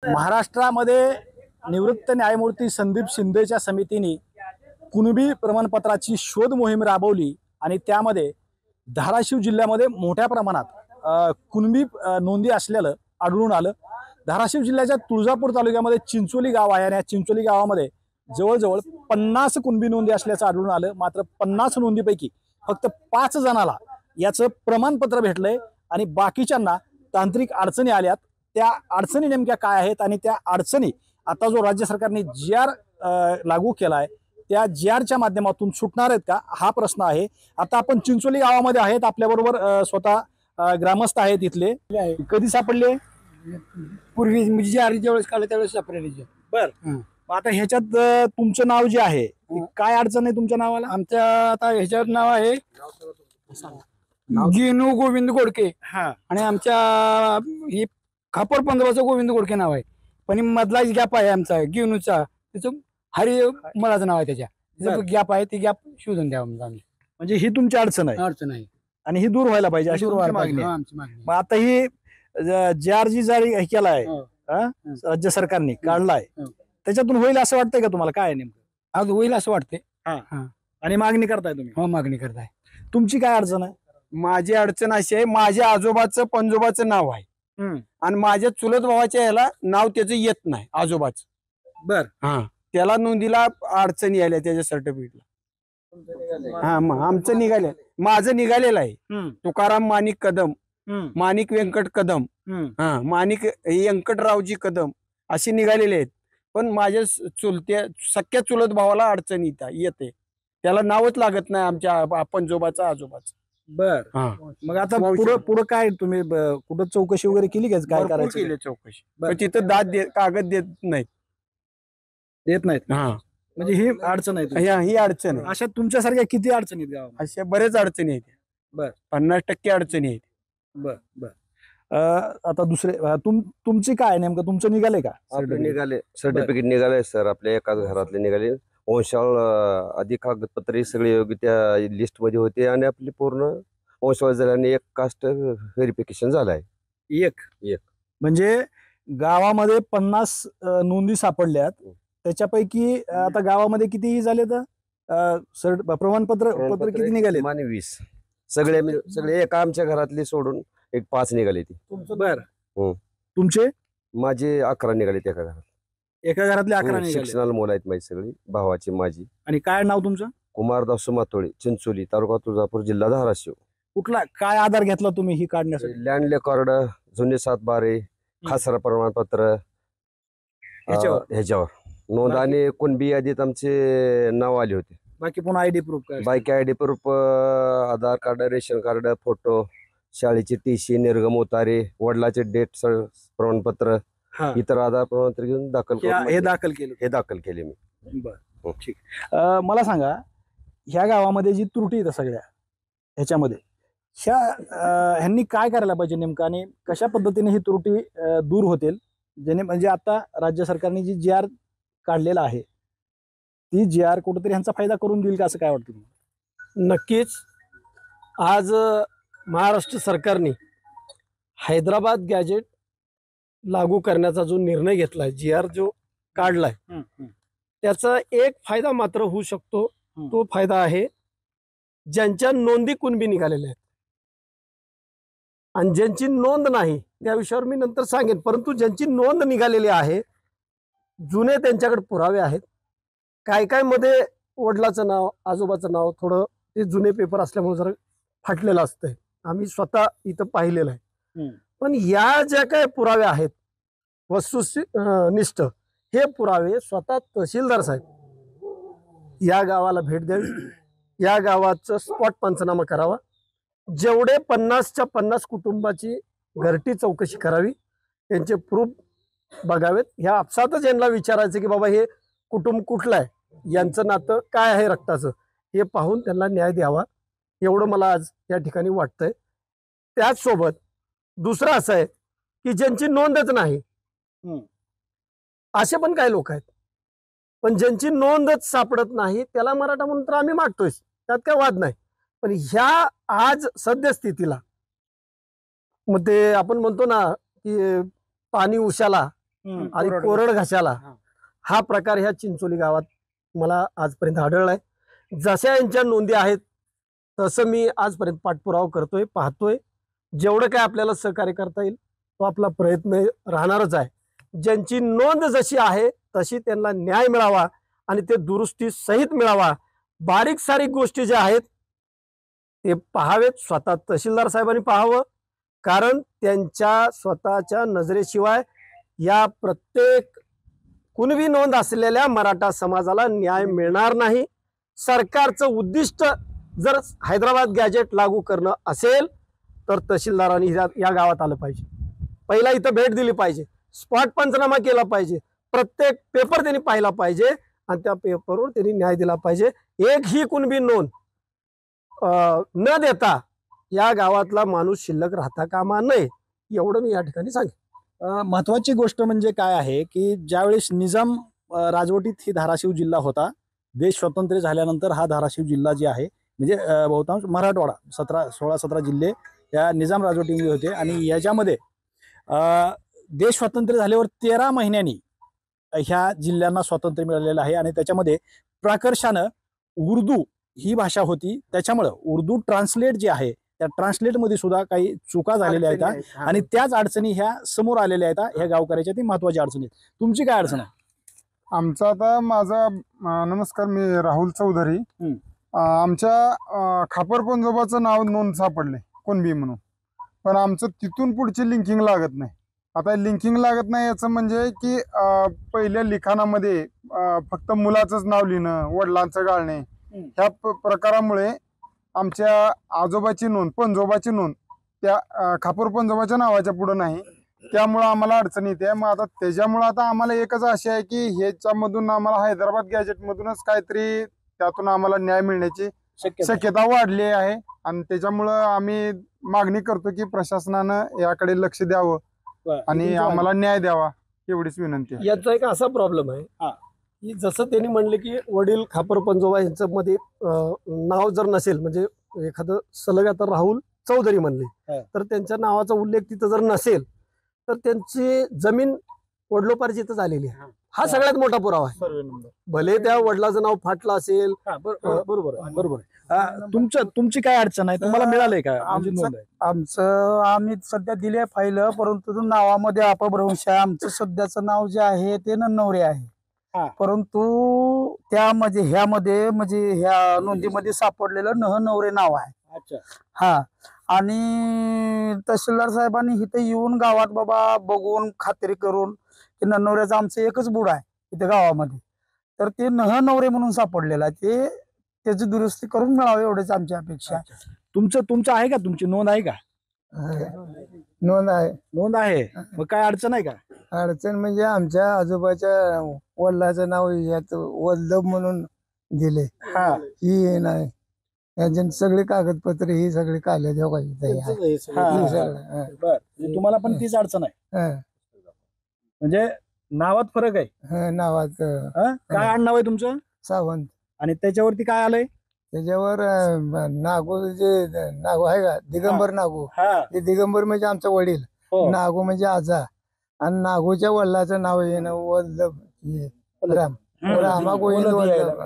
महाराष्ट्रामध्ये निवृत्त न्यायमूर्ती संदीप शिंदेच्या समितीने कुणबी प्रमाणपत्राची शोध मोहीम राबवली आणि त्यामध्ये धाराशिव जिल्ह्यामध्ये मोठ्या प्रमाणात कुणबी नोंदी असलेलं आढळून आलं। धाराशिव जिल्ह्याच्या तुळजापूर तालुक्यामध्ये चिंचोली गाव आहे आणि या चिंचोली गावामध्ये जवळजवळ 50 कुणबी नोंदी असल्याचं आढळून आलं। मात्र 50 नोंदीपैकी फक्त 5 जणांना याचं प्रमाणपत्र भेटलंय आणि बाकीच्यांना तांत्रिक अडचणी आल्यात। त्या अडचणी नेमक्या काय आहेत आणि त्या अडचणी आता जो राज्य सरकारने जी.आर लागू केलाय त्या जी.आरच्या माध्यमातून सुटणार आहेत का, हा प्रश्न आहे। आता आपण चिंचोली गावामध्ये आहेत, आपल्याबरोबर स्वतः ग्रामस्थ आहेत इथले। कधी सापडले? पूर्वी म्हणजे जी.आर ज्यावेळेस काढलं त्यावेळेस सापडले। बर, आता ह्याच्यात तुमचं नाव जे आहे काय अडचण आहे तुमच्या नावाला? आमच्या आता ह्याच्यावर नाव आहे गिनू गोविंद गोडके आणि आमच्या हे खापर पंधराचं गोविंद गोडके नाव आहे, पण मधला गॅप आहे आमचा गिनूचा, त्याचं हरी मळाचं नाव आहे, त्याच्या गॅप आहे, ती गॅप शोधून द्यावं म्हणजे ही तुमची अडचण आहे? अडचण आहे आणि ही दूर व्हायला पाहिजे अशी तुमची मागणी आहे? आमची मागणी। मग आता ही जी.आर जी जारी केलाय राज्य सरकारने काढलाय त्याच्यातून होईल असं वाटतंय का तुम्हाला? काय नेमकं आज होईल असं वाटतंय आणि मागणी करताय तुम्ही? हो, मागणी करताय। तुमची काय अडचण आहे? माझी अडचण अशी आहे, माझ्या आजोबाचं पंजोबाचं नाव आहे आणि माझ्या चुलत भावाच्या ह्याला नाव त्याचं येत नाही आजोबाच। बर, त्याला नोंदीला अडचणी आल्या त्याच्या सर्टिफिकेटला। मग आमचं निघाले, माझं निघालेलं आहे तुकाराम माणिक कदम, माणिक व्यंकट कदम, माणिक व्यंकटरावजी कदम असे निघालेले आहेत, पण माझ्या सख्या चुलत भावाला अडचण येते, त्याला नावच लागत नाही आमच्या पंजोबाचं आजोबाचं। बर, मग आता पुढं काय तुम्ही कुठं चौकशी वगैरे केली का? काय करायचं? केली चौकशी, पण तिथं कागद देत नाहीत, देत नाहीत। म्हणजे ही अडचण आहे, ही अडचण आहे। अशा तुमच्यासारख्या किती अडचणी आहेत गावात? अशा बरेच अडचणी आहेत। बर, 50% अडचणी आहेत। बर बर, आता दुसरे तुमची काय नेमकं तुमचं निघाले का? निघाले, सर्टिफिकेट निघाले सर, आपल्या एकाच घरातले निघाले। वंशावळ आधी कागदपत्रे सगळे योग्य त्या लिस्ट मध्ये होते आणि आपली पूर्ण वंशावळ झाल्याने एक कास्ट व्हेरिफिकेशन झालंय। एक म्हणजे गावामध्ये 50 नोंदी सापडल्यात, त्याच्यापैकी आता गावामध्ये किती झाले तर प्रमाणपत्र किती निघाले? 20 सगळे एका आमच्या घरातले सोडून एक 5 निघाले ती। बर, तुमचे? माझे 11 निघाले एका घरात। एका घरातले 11 निघाले? शिक्षणाला मुलं आहेत माझी सगळी, भावाची माझी। आणि काय नाव तुमचं? कुमारदास मातोळे, चिंचोली, तालुका तुळजापूर, जिल्हा धाराशिव। कुठला काय आधार घेतला तुम्ही ही काढण्यासाठी? लँड रेकॉर्ड, जुने 7/12, खासरा प्रमाणपत्र ह्याच्यावर नोंद आणि कुणबी यादीत आमचे नाव आले होते। बाकी पुन्हा आयडी प्रूफ काय? बाकी आयडी प्रूफ, आधार कार्ड, रेशन कार्ड, फोटो, शाळेची टीसी, निर्गम उतारे, वडिलाचे डेट प्रमाणपत्र, इतर आधार प्रमाणपत्र घेऊन हे दाखल केले मी। बर, ठीक। मला सांगा, ह्या गावामध्ये जी त्रुटी आहेत सगळ्या ह्याच्यामध्ये ह्यांनी काय करायला पाहिजे नेमकं आणि कशा पद्धतीने ही त्रुटी दूर होतील, जेणे म्हणजे आता राज्य सरकारने जी जी.आर काढलेला आहे ती जी.आर कुठेतरी ह्यांचा फायदा करून देईल का, असं काय वाटतं तुम्हाला? नक्कीच। आज महाराष्ट्र सरकारने हैदराबाद गॅजेट लागू करण्याचा जो निर्णय घेतलाय, जी.आर जो काढलाय, त्याचा एक फायदा मात्र होऊ शकतो। तो फायदा आहे ज्यांच्या नोंदी कुणबी निघालेल्या आहेत आणि ज्यांची नोंद नाही त्या विषयावर मी नंतर सांगेन, परंतु ज्यांची नोंद निघालेली आहे, जुने त्यांच्याकडे पुरावे आहेत। काय काय मध्ये वडिलाचं नाव, आजोबाचं नाव थोडं ते जुने पेपर असल्यामुळे जरा फाटलेलं असतंय, आम्ही स्वतः इथं पाहिलेलं आहे। पण या ज्या काय पुरावे आहेत वस्तुनिष्ठ, हे पुरावे स्वतः तहसीलदार साहेब या गावाला भेट द्यावी, या गावाचं स्पॉट पंचनामा करावा, जेवढे 50च्या 50 कुटुंबाची घरटी चौकशी करावी, त्यांचे प्रूफ बघावेत, ह्या आपसातच यांना विचारायचं की बाबा हे कुटुंब कुठलं आहे, यांचं नातं काय आहे रक्ताचं, हे पाहून त्यांना न्याय द्यावा, एवढं मला आज या ठिकाणी वाटतंय। त्याचसोबत दुसरं असं आहे की ज्यांची नोंदच नाही, असे पण काही लोक आहेत, पण ज्यांची नोंदच सापडत नाही त्याला मराठा म्हणून तर आम्ही मागतोय, त्यात काय वाद नाही। पण ह्या आज सद्यस्थितीला मग ते आपण म्हणतो ना की पाणी उशाला आणि कोरड घशाला हा प्रकार ह्या चिंचोली गावात मला आजपर्यंत आढळलाय. जशा यांच्या नोंदी आहेत तसं मी आजपर्यंत पाठपुरावा करतोय, पाहतोय. जेवढं काय आपल्याला सहकार्य करता येईल तो आपला प्रयत्न राहणारच आहे. ज्यांची नोंद जशी आहे तशी त्यांना न्याय मिळावा आणि ते दुरुस्ती सहित मिळावा. बारीक सारीक गोष्टी ज्या आहेत ते पाहावेत, स्वतः तहसीलदार साहेबांनी पाहावं. कारण त्यांच्या स्वतःच्या नजरेशिवाय या प्रत्येक कुणबी नोंद असलेल्या मराठा समाजाला न्याय मिळणार नाही. सरकारचं उद्दिष्ट जर हैदराबाद गॅजेट लागू करणं असेल तर तहसीलदारांनी या गावात आलं पाहिजे. पहिला इथं भेट दिली पाहिजे, स्पॉट पंचनामा केला पाहिजे, प्रत्येक पेपर त्यांनी पाहिला पाहिजे आणि त्या पेपरवर त्यांनी न्याय दिला पाहिजे. एक ही कुणबी नोंद न देता या गावातला माणूस शिल्लक राहता कामा नये, एवढं मी या ठिकाणी सांगेन. महत्वाची गोष्ट म्हणजे काय आहे की ज्यावेळेस निजाम राजवटीत ही धाराशिव जिल्हा होता, देश स्वतंत्र झाल्यानंतर हा धाराशिव जिल्हा जे आहे म्हणजे बहुतांश मराठवाडा 16-17 जिल्हे या निजाम राजवटीमध्ये होते. आणि याच्यामध्ये देश स्वतंत्र झाल्यावर 13 महिन्यांनी ह्या जिल्ह्यांना स्वातंत्र्य मिळालेलं आहे. आणि त्याच्यामध्ये प्राकर्षानं उर्दू ही भाषा होती, त्याच्यामुळं उर्दू ट्रान्सलेट जे आहे त्या ट्रान्सलेटमध्ये सुद्धा काही चुका झालेल्या आहेत आणि त्याच अडचणी ह्या समोर आलेल्या आहेत. ह्या गावकऱ्याच्या ती महत्वाची अडचणी आहेत. तुमची काय अडचण आहे? आमचा आता माझा नमस्कार, मी राहुल चौधरी. आमच्या खापर पंजोबाचं नाव नोंद सापडले कुणबी म्हणून, पण आमचं तिथून पुढची लिंकिंग लागत नाही. आता लिंकिंग लागत नाही याचं म्हणजे की पहिल्या लिखाणामध्ये फक्त मुलाचंच नाव लिहिणं, वडिलांचं गाळणे, ह्या प्रकारामुळे आमच्या आजोबाची नोंद, पंजोबाची नोंद त्या खापर पंजोबाच्या नावाच्या पुढे नाही. त्यामुळं आम्हाला अडचण येते. मग आता त्याच्यामुळं आता आम्हाला एकच आशा आहे की ह्याच्यामधून आम्हाला हैदराबाद गॅजेटमधूनच काहीतरी त्यातून आम्हाला न्याय मिळण्याची शक्यता वाढली आहे. आणि त्याच्यामुळं आम्ही मागणी करतो की प्रशासनानं याकडे लक्ष द्यावं आणि आम्हाला न्याय द्यावा, एवढीच विनंती आहे. याचा एक असा प्रॉब्लेम आहे की जसं त्यांनी म्हणले की वडील खापर पंजोबा यांचं मध्ये नाव जर नसेल, म्हणजे एखादं सलग आता राहुल चौधरी म्हणले तर त्यांच्या नावाचा उल्लेख तिथं जर नसेल तर त्यांची जमीन वडलोपार्जित झालेली आहे. हा सगळ्यात मोठा पुरावा आहे. भले त्या वडिलाचं नाव फाटलं असेल. बरोबर. तुमची काय अडचण आहे? तुम्हाला मिळालंय का? आमचं आम्ही सध्या दिले फाईल, परंतु नावामध्ये अपभ्रंश आहे. आमचं सध्याचं नाव जे आहे ते नन्नवरे आहे, परंतु त्यामध्ये ह्यामध्ये म्हणजे ह्या नोंदीमध्ये सापडलेलं नन्नवरे नाव आहे. हा, आणि तहसीलदार साहेबांनी इथे येऊन गावात बाबा बघून खात्री करून की नन्नवऱ्याचं आमचं एकच बुड आहे इथे गावामध्ये, तर ते नन्नवरे म्हणून सापडलेलं आहे. ते त्याची दुरुस्ती करून मिळावी एवढीच आमची अपेक्षा. तुमचं आहे का? तुमची नोंद आहे का? नोंद आहे. मग काय अडचण आहे का? अडचण म्हणजे आमच्या आजोबाच्या वडिलाचं नाव यात वल्लभ म्हणून दिले, ही नाही. याचे सगळे कागदपत्र ही सगळी काढले तुम्हाला पण तीच अडचण आहे म्हणजे नावात फरक आहे. नावात काय आडनाव आहे तुमचं? सावंत. आणि त्याच्यावरती काय आलंय? त्याच्यावर नागू जे नागू आहे का, दिगंबर नागू. ते दिगंबर म्हणजे आमचा वडील, नागू म्हणजे आजा, आणि नागूच्या वडिलाचं नाव आहे ना वल्लभ रामा गोविंद वल्लभ.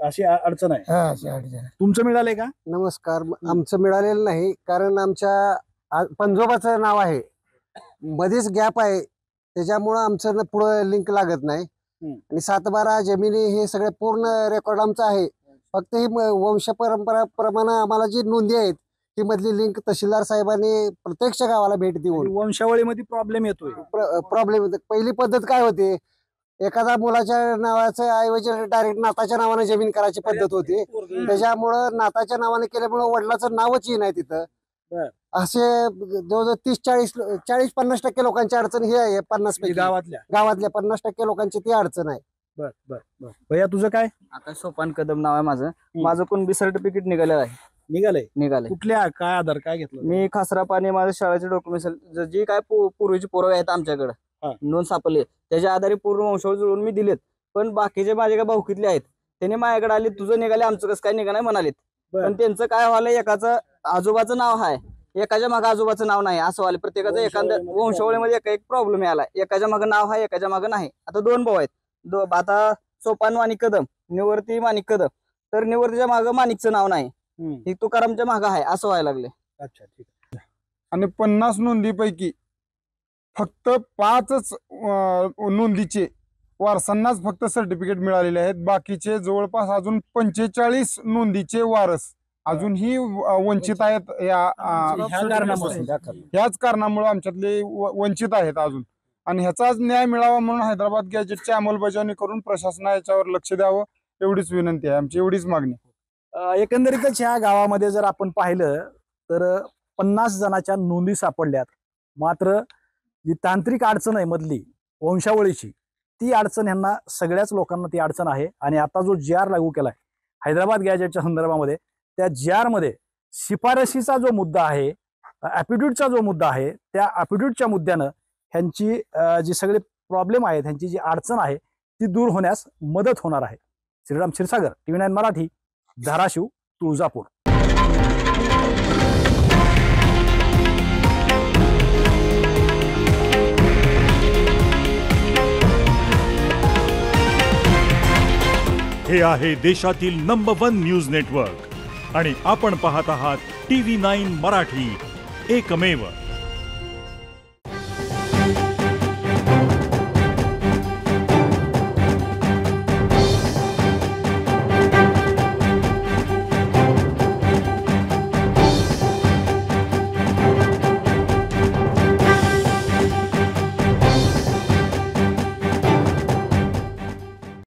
अशी अडचण आहे. अशी अडचण. तुमचं मिळालंय का? नमस्कार, आमचं मिळालेलं नाही कारण आमच्या पंजोबाचं नाव आहे, मध्येच गॅप आहे, त्याच्यामुळं आमचं पुढं लिंक लागत नाही. आणि 7-12 जमिनी हे सगळे पूर्ण रेकॉर्ड आमचं आहे. फक्त ही वंश परंपरा प्रमाणे आम्हाला जी नोंदी आहेत ती मधली लिंक तहसीलदार साहेबांनी प्रत्यक्ष गावाला भेट देऊन वंशावळीमध्ये प्रॉब्लेम येतोय. प्रॉब्लेम. पहिली पद्धत काय होती, एखाद्या मुलाच्या नावाचं ऐवजी डायरेक्ट नाताच्या नावाने जमीन करायची पद्धत होती. त्याच्यामुळं नाताच्या नावाने केल्यामुळं वडिलाचं नावच नाही तिथं. असे जवळजवळ 40-50% लोकांची अडचण ही आहे. 50 पैकी गावातल्या 50% लोकांची ती अडचण आहे. भैया तुझं काय? आकाश सोपान कदम नाव आहे माझं. माझं कुणबी सर्टिफिकेट निघालेलं आहे. निघालंय कुठल्या काय आधार काय घेतलं? मी खासरा पाणी माझ्या शाळेचे डॉक्युमेंट जे काय पूर्वीचे पुरावे आहेत आमच्याकडे नोंद सापडले त्याच्या आधारे पूर्ण वंशावळ जुळवून मी दिलेत. पण बाकीचे माझे काय भाऊकीतले आहेत त्यांनी माझ्याकडे आले, तुझं निघाले आमचं कसं काय निघा नाही म्हणालेत. पण त्यांचं काय व्हायला, एकाचं आजोबाचं नाव आहे एकाच्या मागे आजोबाचं नाव नाही असं वाले प्रत्येकाचं एखाद्या वंशावळीमध्ये एक प्रॉब्लेम आला. एकाच्या मागे नाव आहे, एकाच्या मागे नाही. आता 2 भाऊ आहेत, आता सोपान माणिक कदम, निवर्ती माणिक कदम. तर निवर्तीच्या मागे माणिकचं नाव नाही, ही तुकारामच्या मागे आहे असं व्हायला लागले. अच्छा, ठीक आहे. आणि 50 नोंदीपैकी फक्त 5च नोंदीचे वारसांनाच फक्त सर्टिफिकेट मिळालेले आहेत. बाकीचे जवळपास अजून 45 नोंदीचे वारस अजूनही वंचित आहेत. ह्याच कारणामुळे आमच्यातले वंचित आहेत अजून. आणि ह्याचाच न्याय मिळावा म्हणून हैदराबाद गॅजेटची अंमलबजावणी करून प्रशासनाने याच्यावर लक्ष द्यावं एवढीच विनंती आहे आमची, एवढीच मागणी. एकंदरीतच ह्या गावामध्ये जर आपण पाहिलं तर 50 जणांच्या नोंदी सापडल्यात. मात्र जी तांत्रिक अडचण आहे मधली वंशावळीची, ती अडचण ह्यांना सगळ्याच लोकांना ती अडचण आहे. आणि आता जो GR लागू केलाय हैदराबाद गॅजेटच्या संदर्भामध्ये, त्या GR मध्ये शिफारशीचा जो मुद्दा आहे, ॲफिडेव्हिटचा जो मुद्दा आहे, त्या ॲफिडेव्हिटच्या मुद्द्यानं ह्यांची जी सगळे प्रॉब्लेम आहेत, ह्यांची जी अडचण आहे ती दूर होण्यास मदत होणार आहे. श्रीराम क्षीरसागर, TV9 मराठी, धाराशिव, तुळजापूर. हे आहे देशातील नंबर 1 न्यूज नेटवर्क आणि आपण पाहत आहात TV9 मराठी, एकमेव.